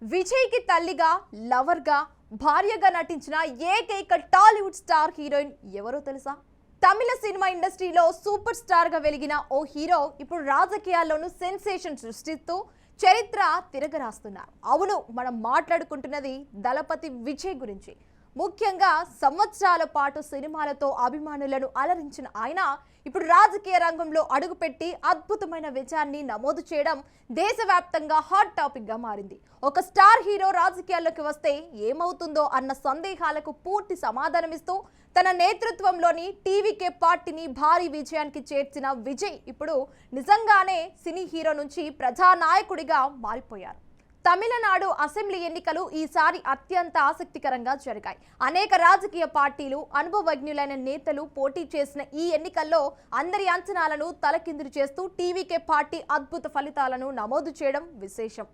విజయ్ కి తల్లిగా, లవర్ గా, భార్యగా నటించిన ఏకైక టాలీవుడ్ స్టార్ హీరోయిన్ ఎవరో తెలుసా? తమిళ సినిమా ఇండస్ట్రీలో సూపర్ స్టార్ గా వెలిగిన ఓ హీరో ఇప్పుడు రాజకీయాల్లోనూ సెన్సేషన్ సృష్టిస్తూ చరిత్ర తిరగరాస్తున్నారు. అవును, మనం మాట్లాడుకుంటున్నది దళపతి విజయ్ గురించి. ముఖ్యంగా సంవత్సరాల పాటు సినిమాలతో అభిమానులను అలరించిన ఆయన ఇప్పుడు రాజకీయ రంగంలో అడుగుపెట్టి అద్భుతమైన విజయాన్ని నమోదు చేయడం దేశవ్యాప్తంగా హాట్ టాపిక్ గా మారింది. ఒక స్టార్ హీరో రాజకీయాల్లోకి వస్తే ఏమవుతుందో అన్న సందేహాలకు పూర్తి సమాధానమిస్తూ తన నేతృత్వంలోని టీవీకే పార్టీని భారీ విజయానికి చేర్చిన విజయ్ ఇప్పుడు నిజంగానే సినీ హీరో నుంచి ప్రజానాయకుడిగా మారిపోయారు. తమిళనాడు అసెంబ్లీ ఎన్నికలు ఈసారి అత్యంత ఆసక్తికరంగా జరిగాయి. అనేక రాజకీయ పార్టీలు, అనుభవజ్ఞులైన నేతలు పోటీ చేసిన ఈ ఎన్నికల్లో అందరి అంచనాలను తలకిందులు చేస్తూ టీవీకే పార్టీ అద్భుత ఫలితాలను నమోదు చేయడం విశేషం.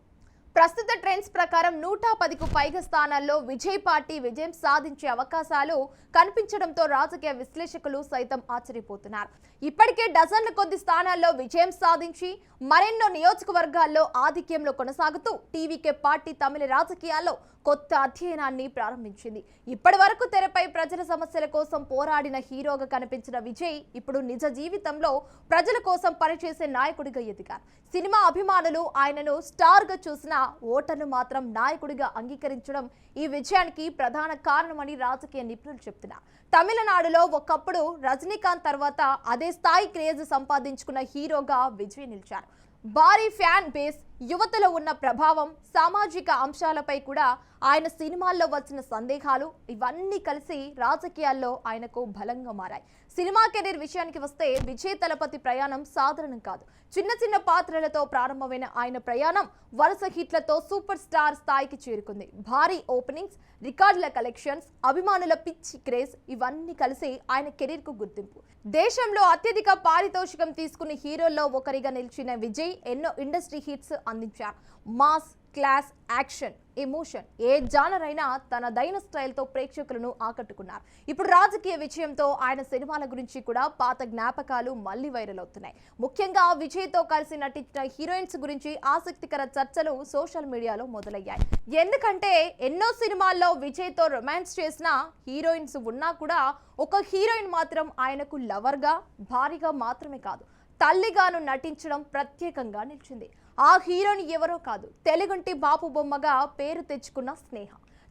ప్రస్తుత ట్రెండ్స్ ప్రకారం 110కు పైగా స్థానాల్లో విజయ్ పార్టీ విజయం సాధించే అవకాశాలు కనిపించడంతో రాజకీయ విశ్లేషకులు సైతం ఆశ్చర్యపోతున్నారు. ఇప్పటికే డజన్ల కొద్ది స్థానాల్లో విజయం సాధించి మరెన్నో నియోజకవర్గాల్లో ఆధిక్యంలో కొనసాగుతూ టీవీకే పార్టీ తమిళ రాజకీయాల్లో కొత్త అధ్యయనాన్ని ప్రారంభించింది. ఇప్పటి వరకు తెరపై ప్రజల సమస్యల కోసం పోరాడిన హీరోగా కనిపించిన విజయ్ ఇప్పుడు నిజ జీవితంలో ప్రజల కోసం పనిచేసే నాయకుడిగా ఎదిగారు. సినిమా అభిమానులు ఆయనను స్టార్ గా చూసిన ఓటర్లు మాత్రం నాయకుడిగా అంగీకరించడం ఈ విజయానికి ప్రధాన కారణమని రాజకీయ నిపుణులు చెప్తున్నారు. తమిళనాడులో ఒకప్పుడు రజనీకాంత్ తర్వాత అదే స్థాయి క్రేజ్ సంపాదించుకున్న హీరోగా విజయ్ నిలిచారు. భారీ ఫ్యాన్ బేస్, యువతలో ఉన్న ప్రభావం, సామాజిక అంశాలపై కూడా ఆయన సినిమాల్లో వచ్చిన సందేహాలు ఇవన్నీ కలిసి రాజకీయాల్లో ఆయనకు బలంగా మారాయి. సినిమా కెరీర్ విషయానికి వస్తే విజయ్ తలపతి ప్రయాణం సాధారణం కాదు. చిన్న చిన్న పాత్రలతో ప్రారంభమైన ఆయన ప్రయాణం వరుస హిట్లతో సూపర్ స్టార్ స్థాయికి చేరుకుంది. భారీ ఓపెనింగ్స్, రికార్డుల కలెక్షన్స్, అభిమానుల పిచ్చి క్రేజ్ ఇవన్నీ కలిసి ఆయన కెరీర్ కు గుర్తింపు. దేశంలో అత్యధిక పారితోషికం తీసుకున్న హీరోల్లో ఒకరిగా నిలిచిన విజయ్ ఎన్నో ఇండస్ట్రీ హిట్స్ అందించారు. మాస్, క్లాస్, యాక్షన్, ఎమోషన్ ఏ జానర్ అయినా తనదైన స్టైల్తో ప్రేక్షకులను ఆకట్టుకున్నారు. ఇప్పుడు రాజకీయ విజయంతో ఆయన సినిమాల గురించి కూడా పాత జ్ఞాపకాలు మళ్లీ వైరల్ అవుతున్నాయి. ముఖ్యంగా విజయ్తో కలిసి నటించిన హీరోయిన్స్ గురించి ఆసక్తికర చర్చలు సోషల్ మీడియాలో మొదలయ్యాయి. ఎందుకంటే ఎన్నో సినిమాల్లో విజయ్తో రొమాన్స్ చేసిన హీరోయిన్స్ ఉన్నా కూడా ఒక హీరోయిన్ మాత్రం ఆయనకు లవర్గా, భారీగా మాత్రమే కాదు తల్లిగాను నటించడం ప్రత్యేకంగా నిలిచింది. ఆ హీరోని ఎవరో కాదు, తెలుగుంటి బాపు బొమ్మగా పేరు తెచ్చుకున్న స్నేహ.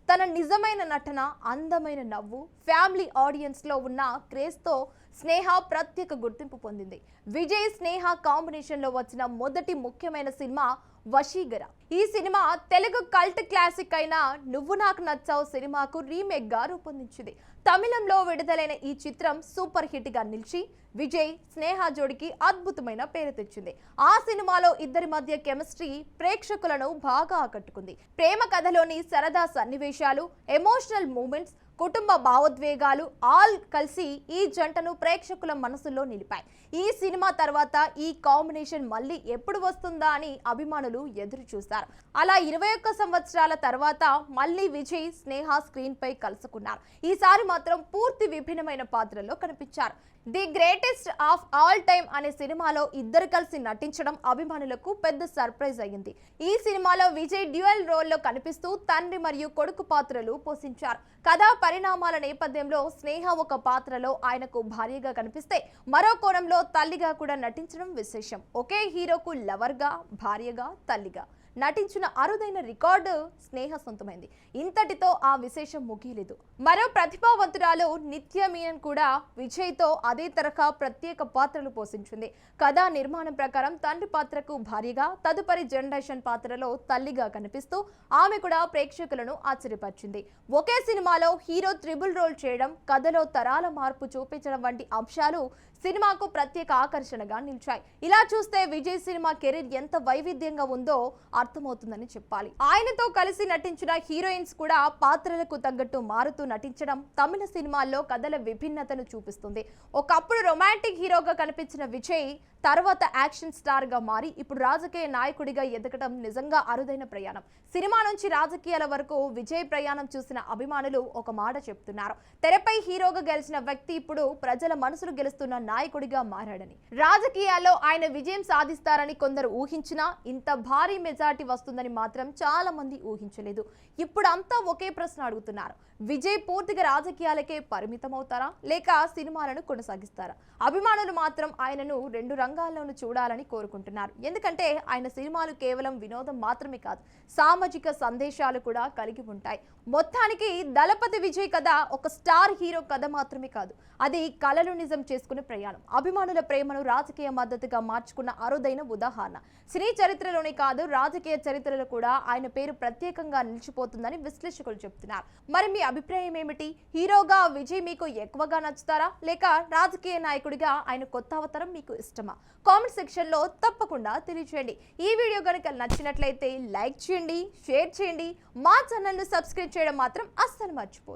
తన నిజమైన నటన, అందమైన నవ్వు, ఫ్యామిలీ ఆడియన్స్ లో ఉన్న క్రేజ్తో స్నేహ ప్రత్యేక గుర్తింపు పొందింది. విజయ్ స్నేహ కాంబినేషన్ లో వచ్చిన మొదటి ముఖ్యమైన సినిమా వశీగర. ఈ సినిమా తెలుగు కల్ట్ క్లాసిక్ అయిన నువ్వు నాకు నచ్చావు సినిమాకు రీమేక్ గా రూపొందించింది. తమిళంలో విడుదలైన ఈ చిత్రం సూపర్ హిట్ గా నిలిచి విజయ్ స్నేహ జోడికి అద్భుతమైన పేరు తెచ్చింది. ఆ సినిమాలో ఇద్దరి మధ్య కెమిస్ట్రీ ప్రేక్షకులను బాగా ఆకట్టుకుంది. ప్రేమ కథలోని సరదా సన్నివేశాలు, ఎమోషనల్ మూమెంట్స్, కుటుంబ భావోద్వేగాలు ఆల్ కలిసి ఈ జంటను ప్రేక్షకుల మనసుల్లో నిలిపాయి. ఈ సినిమా తర్వాత ఈ కాంబినేషన్ మళ్ళీ ఎప్పుడు వస్తుందా అని అభిమానులు ఎదురు చూస్తారు. అలా 21 సంవత్సరాల తర్వాత మళ్ళీ విజయ్, స్నేహ స్క్రీన్ పై కలుసుకున్నారు. ఈసారి మాత్రం పూర్తి విభిన్నమైన పాత్రల్లో కనిపించారు. The greatest of all time అనే సినిమాలో ఇద్దరు కలిసి నటించడం అభిమానులకు పెద్ద సర్ప్రైజ్ అయ్యింది. ఈ సినిమాలో విజయ్ డ్యూయల్ రోల్లో కనిపిస్తూ తండ్రి మరియు కొడుకు పాత్రలు పోషించారు. కథా పరిణామాల నేపథ్యంలో స్నేహ ఒక పాత్రలో ఆయనకు భార్యగా కనిపిస్తే మరో కోణంలో తల్లిగా కూడా నటించడం విశేషం. ఒకే హీరోకు లవర్గా, భార్యగా, తల్లిగా నటించిన అరుదైన రికార్డు స్నేహ సొంతమైంది. ఇంతటితో ఆ విశేషం ముగియలేదు. మరో ప్రతిభావంతురాలు నిత్య మీనన్ కూడా విజయ్తో అదే తరహా ప్రత్యేక పాత్రలు పోషించింది. కథా నిర్మాణం ప్రకారం తండ్రి పాత్రకు భార్యగా, తదుపరి జనరేషన్ పాత్రలో తల్లిగా కనిపిస్తూ ఆమె కూడా ప్రేక్షకులను ఆశ్చర్యపరిచింది. ఒకే సినిమాలో హీరో ట్రిపుల్ రోల్ చేయడం, కథలో తరాల మార్పు చూపించడం వంటి అంశాలు సినిమాకు ప్రత్యేక ఆకర్షణగా నిలిచాయి. ఇలా చూస్తే విజయ్ సినిమా కెరీర్ ఎంత వైవిధ్యంగా ఉందో అర్థమవుతుందని చెప్పాలి. ఆయనతో కలిసి నటించిన హీరోయిన్స్ కూడా పాత్రలకు తగ్గట్టు మారుతూ నటించడం తమిళ సినిమాల్లో కథల విభిన్నతను చూపిస్తుంది. ఒకప్పుడు రొమాంటిక్ హీరోగా కనిపించిన విజయ్ తర్వాత యాక్షన్ స్టార్ గా మారి ఇప్పుడు రాజకీయ నాయకుడిగా ఎదగడం నిజంగా అరుదైన ప్రయాణం. సినిమా నుంచి రాజకీయాల వరకు విజయ్ ప్రయాణం చూసిన అభిమానులు ఒక మాట చెప్తున్నారు. తెరపై హీరోగా గెలిచిన వ్యక్తి ఇప్పుడు ప్రజల మనసులు గెలుస్తున్న నాయకుడిగా మారాడని. రాజకీయాల్లో ఆయన విజయం సాధిస్తారని కొందరు ఊహించినా ఇంత భారీ మెజార్టీ వస్తుందని మాత్రం చాలా మంది ఊహించలేదు. ఇప్పుడు అంతా ఒకే ప్రశ్న అడుగుతున్నారు. విజయ్ పూర్తిగా రాజకీయాలకే పరిమితమవుతారా లేక సినిమాలను కొనసాగిస్తారా? అభిమానులు మాత్రం ఆయనను 2 రంగాల్లోనూ చూడాలని కోరుకుంటున్నారు. ఎందుకంటే ఆయన సినిమాలు కేవలం వినోదం మాత్రమే కాదు, సామాజిక సందేశాలు కూడా కలిగి ఉంటాయి. మొత్తానికి దళపతి విజయ్ కథ ఒక స్టార్ హీరో కథ మాత్రమే కాదు, అది కలలు నిజం చేసుకునే ప్రయాణం. అభిమానుల ప్రేమను రాజకీయ మద్దతుగా మార్చుకున్న అరుదైన ఉదాహరణ. సినీ చరిత్రలోనే కాదు, రాజకీయ చరిత్రలో కూడా ఆయన పేరు ప్రత్యేకంగా నిలిచిపోతుందని విశ్లేషకులు చెప్తున్నారు. మరి మీ అభిప్రాయం ఏమిటి? హీరోగా విజయ్ మీకు ఎక్కువగా నచ్చుతారా లేక రాజకీయ నాయకుడిగా ఆయన కొత్త అవతారం మీకు ఇష్టమా? కామెంట్ సెక్షన్ లో తప్పకుండా తెలియజేయండి. ఈ వీడియో కనుక నచ్చినట్లయితే లైక్ చేయండి, షేర్ చేయండి, మా ఛానల్ ను సబ్స్క్రైబ్ చేయడం మాత్రం అస్సలు మర్చిపోదు.